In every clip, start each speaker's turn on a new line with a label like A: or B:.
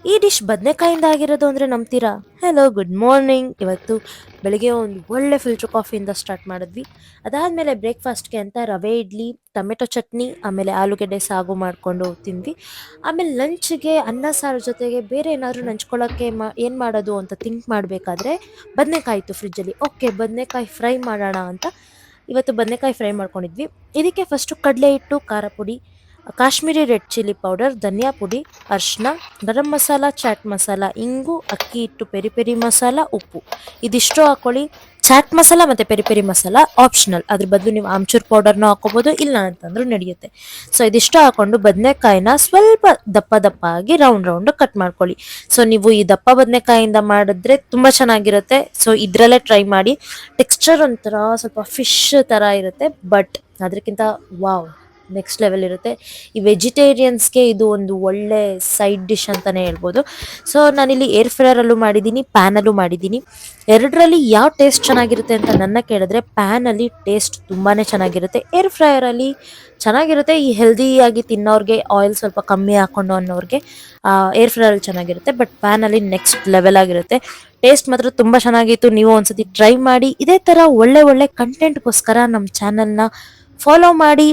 A: ಈ ಡಿಶ್ ಬದನೆಕಾಯಿಂದ ಆಗಿರೋದು ಅಂದರೆ ನಂಬ್ತೀರಾ? Hello good morning. ಇವತ್ತು ಬೆಳಿಗ್ಗೆ ಒಂದು ಒಳ್ಳೆ ಫಿಲ್ಟರ್ ಕಾಫಿಯಿಂದ ಸ್ಟಾರ್ಟ್ ಮಾಡಿದ್ವಿ. ಅದಾದಮೇಲೆ ಬ್ರೇಕ್ಫಾಸ್ಟ್ಗೆ ಅಂತ ರವೆ ಇಡ್ಲಿ, ಟೊಮೆಟೊ ಚಟ್ನಿ, ಆಮೇಲೆ ಆಲೂಗೆಡ್ಡೆ ಸಾಗು ಮಾಡಿಕೊಂಡು ತಿಂದ್ವಿ. ಆಮೇಲೆ ಲಂಚ್ಗೆ ಅನ್ನ ಸಾರು ಜೊತೆಗೆ ಬೇರೆ ಏನಾದರೂ ನಂಚ್ಕೊಳ್ಳೋಕ್ಕೆ ಏನು ಮಾಡೋದು ಅಂತ ಥಿಂಕ್ ಮಾಡಬೇಕಾದ್ರೆ ಬದನೆಕಾಯಿ ಇತ್ತು ಫ್ರಿಜ್ಜಲ್ಲಿ. ಓಕೆ, ಬದನೆಕಾಯಿ ಫ್ರೈ ಮಾಡೋಣ ಅಂತ ಇವತ್ತು ಬದನೆಕಾಯಿ ಫ್ರೈ ಮಾಡ್ಕೊಂಡಿದ್ವಿ. ಇದಕ್ಕೆ ಫಸ್ಟು ಕಡಲೆ ಹಿಟ್ಟು, ಖಾರ ಪುಡಿ, ಕಾಶ್ಮೀರಿ ರೆಡ್ ಚಿಲ್ಲಿ ಪೌಡರ್, ಧನಿಯಾ ಪುಡಿ, ಅರಿಶಿನ, ಗರಂ ಮಸಾಲ, ಚಾಟ್ ಮಸಾಲ, ಇಂಗು, ಅಕ್ಕಿ ಹಿಟ್ಟು, ಪೆರಿ ಪೆರಿ ಮಸಾಲ, ಉಪ್ಪು ಇದಿಷ್ಟು ಹಾಕೊಳ್ಳಿ. ಚಾಟ್ ಮಸಾಲ ಮತ್ತು ಪೆರಿ ಪೆರಿ ಮಸಾಲ ಆಪ್ಷನಲ್, ಅದ್ರ ಬದಲು ನೀವು ಆಮ್ಚೂರ್ ಪೌಡರ್ನ ಹಾಕೋಬೋದು, ಇಲ್ಲ ಅಂತಂದ್ರೂ ನಡೆಯುತ್ತೆ. ಸೊ ಇದಿಷ್ಟು ಹಾಕೊಂಡು ಬದನೆಕಾಯಿನ ಸ್ವಲ್ಪ ದಪ್ಪ ದಪ್ಪ ಆಗಿ ರೌಂಡ್ ಕಟ್ ಮಾಡ್ಕೊಳ್ಳಿ. ಸೊ ನೀವು ಈ ದಪ್ಪ ಬದನೆಕಾಯಿಂದ ಮಾಡಿದ್ರೆ ತುಂಬ ಚೆನ್ನಾಗಿರುತ್ತೆ. ಸೊ ಇದರಲ್ಲೇ ಟ್ರೈ ಮಾಡಿ. ಟೆಕ್ಸ್ಚರ್ ಒಂಥರ ಸ್ವಲ್ಪ ಫಿಶ್ ಥರ ಇರುತ್ತೆ, ಬಟ್ ಅದಕ್ಕಿಂತ ವಾವ್ ನೆಕ್ಸ್ಟ್ ಲೆವೆಲ್ ಇರುತ್ತೆ. ಈ ವೆಜಿಟೇರಿಯನ್ಸ್ಗೆ ಇದು ಒಂದು ಒಳ್ಳೆ ಸೈಡ್ ಡಿಶ್ ಅಂತಲೇ ಹೇಳ್ಬೋದು. ಸೊ ನಾನಿಲ್ಲಿ ಏರ್ ಫ್ರೈಯರಲ್ಲೂ ಮಾಡಿದ್ದೀನಿ, ಪ್ಯಾನಲ್ಲೂ ಮಾಡಿದ್ದೀನಿ. ಎರಡರಲ್ಲಿ ಯಾವ ಟೇಸ್ಟ್ ಚೆನ್ನಾಗಿರುತ್ತೆ ಅಂತ ನನ್ನ ಕೇಳಿದ್ರೆ ಪ್ಯಾನಲ್ಲಿ ಟೇಸ್ಟ್ ತುಂಬಾ ಚೆನ್ನಾಗಿರುತ್ತೆ. ಏರ್ ಫ್ರೈಯರಲ್ಲಿ ಚೆನ್ನಾಗಿರುತ್ತೆ. ಈ ಹೆಲ್ದಿಯಾಗಿ ತಿನ್ನೋರಿಗೆ, ಆಯಿಲ್ ಸ್ವಲ್ಪ ಕಮ್ಮಿ ಹಾಕ್ಕೊಂಡು ಅನ್ನೋರಿಗೆ ಏರ್ ಫ್ರೈಯರಲ್ಲಿ ಚೆನ್ನಾಗಿರುತ್ತೆ. ಬಟ್ ಪ್ಯಾನಲ್ಲಿ ನೆಕ್ಸ್ಟ್ ಲೆವೆಲ್ ಆಗಿರುತ್ತೆ. ಟೇಸ್ಟ್ ಮಾತ್ರ ತುಂಬ ಚೆನ್ನಾಗಿತ್ತು. ನೀವು ಒಂದ್ಸತಿ ಟ್ರೈ ಮಾಡಿ. ಇದೇ ಥರ ಒಳ್ಳೆ ಒಳ್ಳೆ ಕಂಟೆಂಟ್ಗೋಸ್ಕರ ನಮ್ಮ ಚಾನಲ್ನ ಫಾಲೋ ಮಾಡಿ.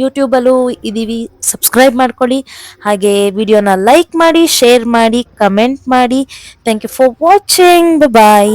A: ಯೂಟ್ಯೂಬಲ್ಲೂ ಇದ್ದೀವಿ, ಸಬ್ಸ್ಕ್ರೈಬ್ ಮಾಡ್ಕೊಳ್ಳಿ. ಹಾಗೆ ವಿಡಿಯೋನ ಲೈಕ್ ಮಾಡಿ, ಶೇರ್ ಮಾಡಿ, ಕಮೆಂಟ್ ಮಾಡಿ. Thank you for watching. Bye.